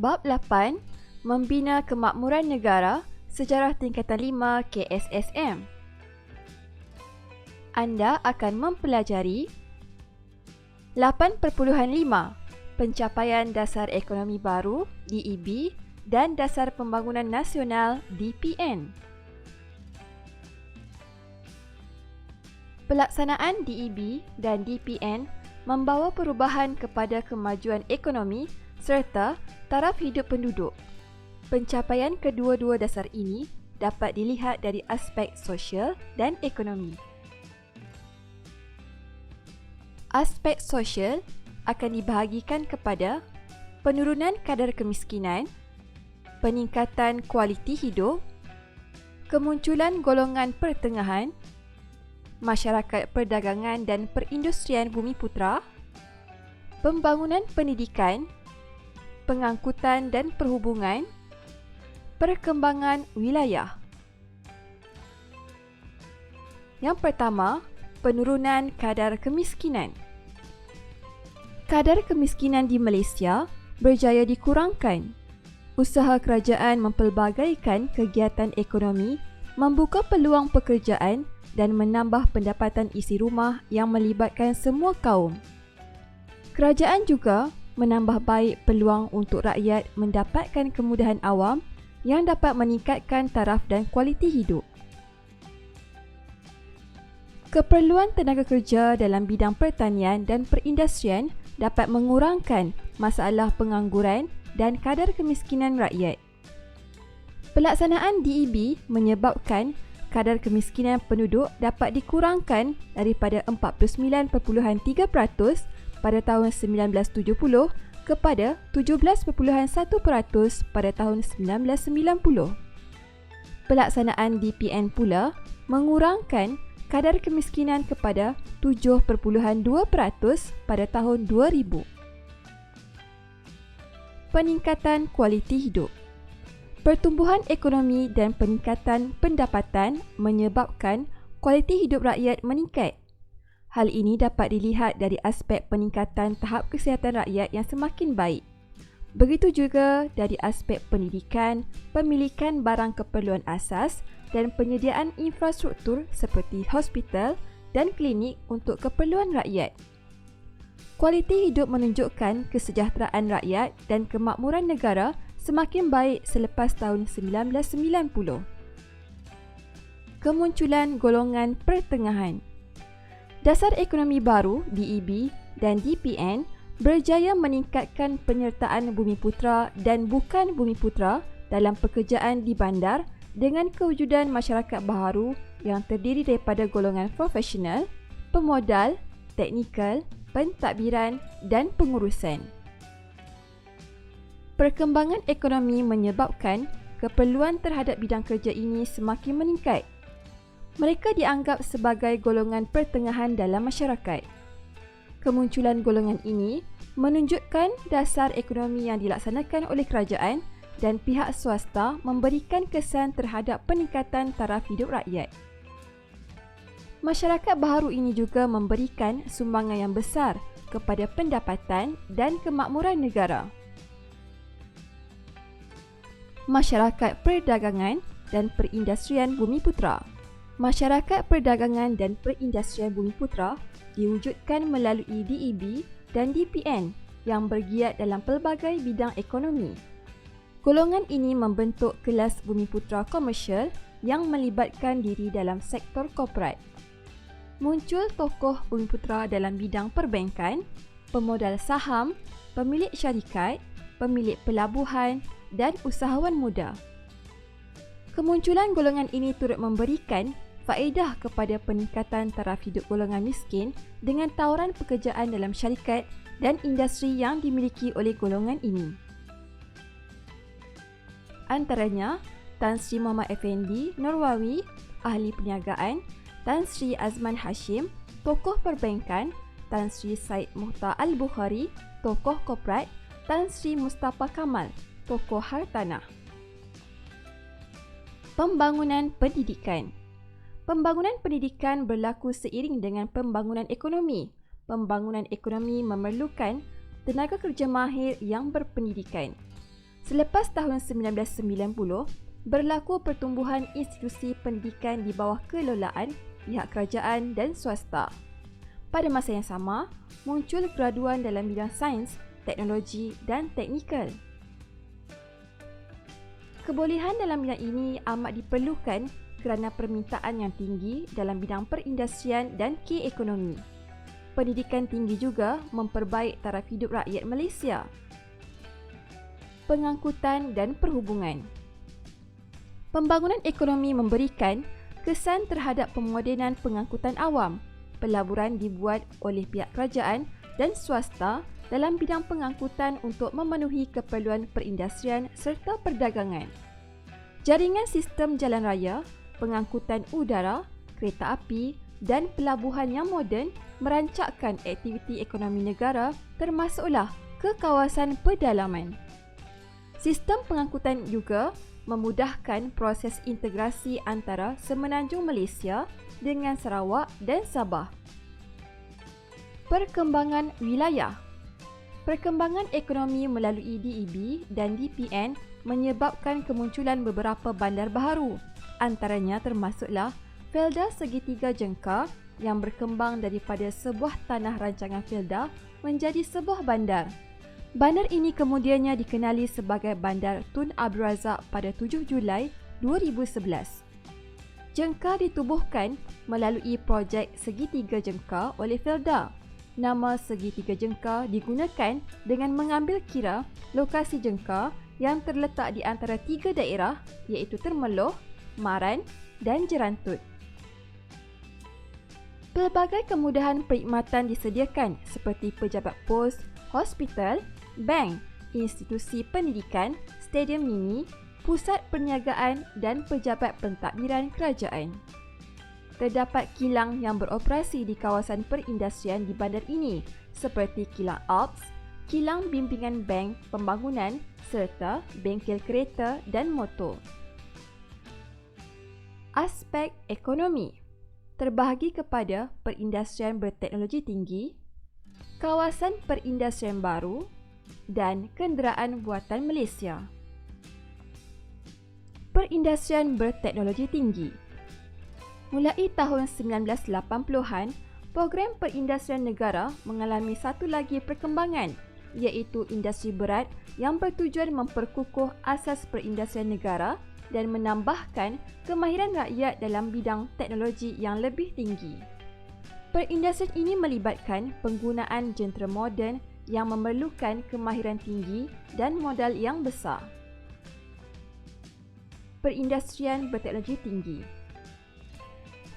Bab 8. Membina Kemakmuran Negara Sejarah Tingkatan 5 KSSM. Anda akan mempelajari 8.5 Pencapaian Dasar Ekonomi Baru DEB dan Dasar Pembangunan Nasional DPN. Pelaksanaan DEB dan DPN membawa perubahan kepada kemajuan ekonomi serta taraf hidup penduduk. Pencapaian kedua-dua dasar ini dapat dilihat dari aspek sosial dan ekonomi. Aspek sosial akan dibahagikan kepada penurunan kadar kemiskinan, peningkatan kualiti hidup, kemunculan golongan pertengahan, masyarakat perdagangan dan perindustrian Bumiputera, pembangunan pendidikan, pengangkutan dan perhubungan, perkembangan wilayah. Yang pertama, penurunan kadar kemiskinan. Kadar kemiskinan di Malaysia berjaya dikurangkan. Usaha kerajaan mempelbagaikan kegiatan ekonomi, membuka peluang pekerjaan dan menambah pendapatan isi rumah yang melibatkan semua kaum. Kerajaan juga menambah baik peluang untuk rakyat mendapatkan kemudahan awam yang dapat meningkatkan taraf dan kualiti hidup. Keperluan tenaga kerja dalam bidang pertanian dan perindustrian dapat mengurangkan masalah pengangguran dan kadar kemiskinan rakyat. Pelaksanaan DEB menyebabkan kadar kemiskinan penduduk dapat dikurangkan daripada 49.3% pada tahun 1970 kepada 17.1% pada tahun 1990. Pelaksanaan DPN pula mengurangkan kadar kemiskinan kepada 7.2% pada tahun 2000. Peningkatan kualiti hidup. Pertumbuhan ekonomi dan peningkatan pendapatan menyebabkan kualiti hidup rakyat meningkat. Hal ini dapat dilihat dari aspek peningkatan tahap kesihatan rakyat yang semakin baik. Begitu juga dari aspek pendidikan, pemilikan barang keperluan asas dan penyediaan infrastruktur seperti hospital dan klinik untuk keperluan rakyat. Kualiti hidup menunjukkan kesejahteraan rakyat dan kemakmuran negara semakin baik selepas tahun 1990. Kemunculan golongan pertengahan. Dasar Ekonomi Baru DEB dan DPN berjaya meningkatkan penyertaan Bumiputera dan bukan Bumiputera dalam pekerjaan di bandar dengan kewujudan masyarakat baharu yang terdiri daripada golongan profesional, pemodal, teknikal, pentadbiran dan pengurusan. Perkembangan ekonomi menyebabkan keperluan terhadap bidang kerja ini semakin meningkat. Mereka dianggap sebagai golongan pertengahan dalam masyarakat. Kemunculan golongan ini menunjukkan dasar ekonomi yang dilaksanakan oleh kerajaan dan pihak swasta memberikan kesan terhadap peningkatan taraf hidup rakyat. Masyarakat baharu ini juga memberikan sumbangan yang besar kepada pendapatan dan kemakmuran negara. Masyarakat perdagangan dan perindustrian Bumiputera. Masyarakat perdagangan dan perindustrian Bumiputera diwujudkan melalui DEB dan DPN yang bergiat dalam pelbagai bidang ekonomi. Golongan ini membentuk kelas Bumiputera komersial yang melibatkan diri dalam sektor korporat. Muncul tokoh Bumiputera dalam bidang perbankan, pemodal saham, pemilik syarikat, pemilik pelabuhan dan usahawan muda. Kemunculan golongan ini turut memberikan faedah kepada peningkatan taraf hidup golongan miskin dengan tawaran pekerjaan dalam syarikat dan industri yang dimiliki oleh golongan ini. Antaranya, Tan Sri Muhammad Effendi Norwawi, ahli perniagaan, Tan Sri Azman Hashim, tokoh perbankan, Tan Sri Said Muhtar Al-Bukhari, tokoh korporat, Tan Sri Mustafa Kamal, tokoh hartanah. Pembangunan pendidikan. Pembangunan pendidikan berlaku seiring dengan pembangunan ekonomi. Pembangunan ekonomi memerlukan tenaga kerja mahir yang berpendidikan. Selepas tahun 1990, berlaku pertumbuhan institusi pendidikan di bawah kelolaan pihak kerajaan dan swasta. Pada masa yang sama, muncul graduan dalam bidang sains, teknologi dan teknikal. Kebolehan dalam bidang ini amat diperlukan kerana permintaan yang tinggi dalam bidang perindustrian dan keekonomi. Pendidikan tinggi juga memperbaik taraf hidup rakyat Malaysia. Pengangkutan dan perhubungan. Pembangunan ekonomi memberikan kesan terhadap pemodenan pengangkutan awam. Pelaburan dibuat oleh pihak kerajaan dan swasta dalam bidang pengangkutan untuk memenuhi keperluan perindustrian serta perdagangan. Jaringan sistem jalan raya, pengangkutan udara, kereta api dan pelabuhan yang moden merancakkan aktiviti ekonomi negara termasuklah ke kawasan pedalaman. Sistem pengangkutan juga memudahkan proses integrasi antara Semenanjung Malaysia dengan Sarawak dan Sabah. Perkembangan wilayah. Perkembangan ekonomi melalui DEB dan DPN menyebabkan kemunculan beberapa bandar baharu. Antaranya termasuklah Felda Segitiga Jengka yang berkembang daripada sebuah tanah rancangan Felda menjadi sebuah bandar. Bandar ini kemudiannya dikenali sebagai Bandar Tun Abdul Razak pada 7 Julai 2011. Jengka ditubuhkan melalui projek Segitiga Jengka oleh Felda. Nama Segitiga Jengka digunakan dengan mengambil kira lokasi jengka yang terletak di antara 3 daerah iaitu Termeloh, Maran dan Jerantut. Pelbagai kemudahan perkhidmatan disediakan seperti pejabat pos, hospital, bank, institusi pendidikan, stadium mini, pusat perniagaan dan pejabat pentadbiran kerajaan. Terdapat kilang yang beroperasi di kawasan perindustrian di bandar ini seperti Kilang Alps, Kilang Bimbingan Bank Pembangunan serta bengkel kereta dan motor. Aspek ekonomi terbahagi kepada perindustrian berteknologi tinggi, kawasan perindustrian baru dan kenderaan buatan Malaysia. Perindustrian berteknologi tinggi. Mulai tahun 1980-an, program perindustrian negara mengalami satu lagi perkembangan iaitu industri berat yang bertujuan memperkukuh asas perindustrian negara dan menambahkan kemahiran rakyat dalam bidang teknologi yang lebih tinggi. Perindustrian ini melibatkan penggunaan jentera moden yang memerlukan kemahiran tinggi dan modal yang besar. Perindustrian berteknologi tinggi.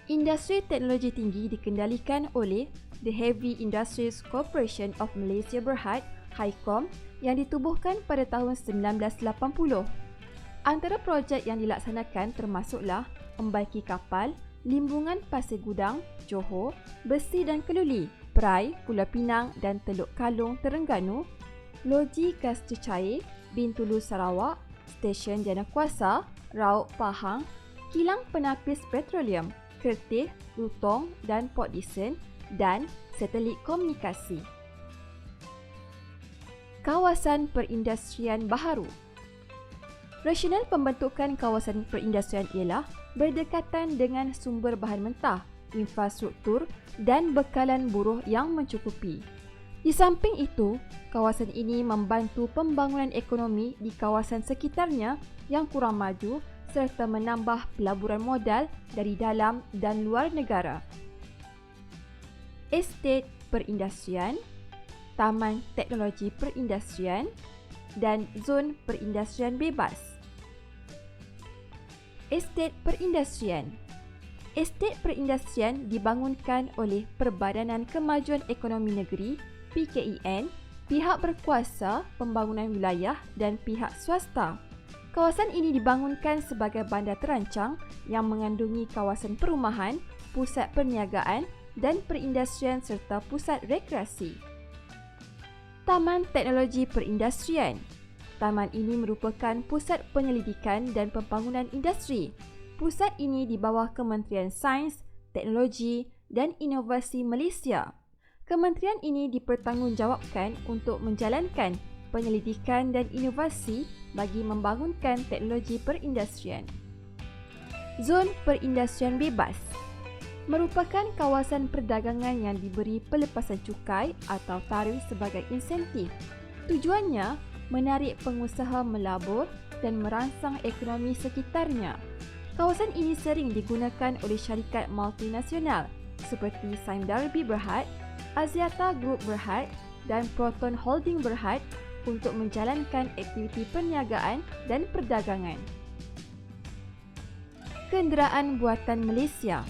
Industri teknologi tinggi dikendalikan oleh The Heavy Industries Corporation of Malaysia Berhad, HICOM, yang ditubuhkan pada tahun 1980. Antara projek yang dilaksanakan termasuklah membaiki kapal, limbungan Pasir Gudang, Johor, Besi dan Keluli, Perai, Pulau Pinang dan Teluk Kalung, Terengganu, loji gas cecair, Bintulu Sarawak, stesen Jana Kuasa, Rauk Pahang, kilang penapis petroleum, Kertih, Lutong dan Port Dickson dan satelit komunikasi. Kawasan perindustrian baharu. Rasional pembentukan kawasan perindustrian ialah berdekatan dengan sumber bahan mentah, infrastruktur dan bekalan buruh yang mencukupi. Di samping itu, kawasan ini membantu pembangunan ekonomi di kawasan sekitarnya yang kurang maju serta menambah pelaburan modal dari dalam dan luar negara. Estet perindustrian, taman teknologi perindustrian dan zon perindustrian bebas. Estet perindustrian. Estet perindustrian dibangunkan oleh Perbadanan Kemajuan Ekonomi Negeri (PKEN), pihak berkuasa pembangunan wilayah dan pihak swasta. Kawasan ini dibangunkan sebagai bandar terancang yang mengandungi kawasan perumahan, pusat perniagaan dan perindustrian serta pusat rekreasi. Taman Teknologi Perindustrian. Taman ini merupakan pusat penyelidikan dan pembangunan industri. Pusat ini di bawah Kementerian Sains, Teknologi dan Inovasi Malaysia. Kementerian ini dipertanggungjawabkan untuk menjalankan penyelidikan dan inovasi bagi membangunkan teknologi perindustrian. Zon perindustrian bebas merupakan kawasan perdagangan yang diberi pelepasan cukai atau tarif sebagai insentif. Tujuannya menarik pengusaha melabur dan merangsang ekonomi sekitarnya. Kawasan ini sering digunakan oleh syarikat multinasional seperti Sime Darby Berhad, Axiata Group Berhad dan Proton Holding Berhad untuk menjalankan aktiviti perniagaan dan perdagangan. Kenderaan buatan Malaysia.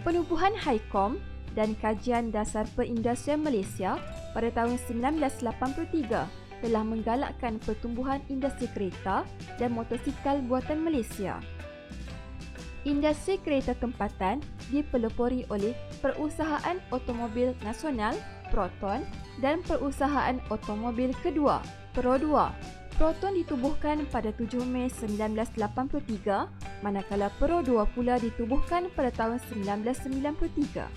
Penubuhan HiCom dan Kajian Dasar Perindustrian Malaysia pada tahun 1983 telah menggalakkan pertumbuhan industri kereta dan motosikal buatan Malaysia. Industri kereta tempatan dipelopori oleh Perusahaan Automobil Nasional Proton dan Perusahaan Automobil Kedua Pro2. Proton ditubuhkan pada 7 Mei 1983, manakala Pro2 pula ditubuhkan pada tahun 1993.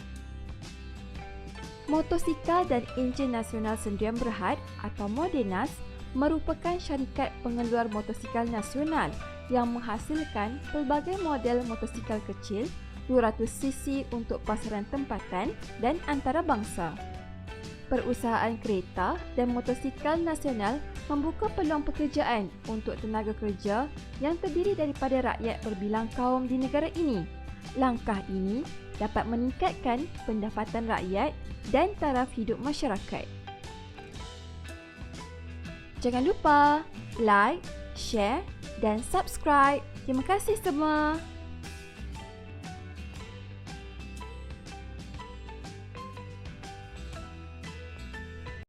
Motosikal dan Enjin Nasional Sdn Berhad atau Modenas merupakan syarikat pengeluar motosikal nasional yang menghasilkan pelbagai model motosikal kecil 200cc untuk pasaran tempatan dan antarabangsa. Perusahaan kereta dan motosikal nasional membuka peluang pekerjaan untuk tenaga kerja yang terdiri daripada rakyat berbilang kaum di negara ini. Langkah ini dapat meningkatkan pendapatan rakyat dan taraf hidup masyarakat. Jangan lupa like, share dan subscribe. Terima kasih semua.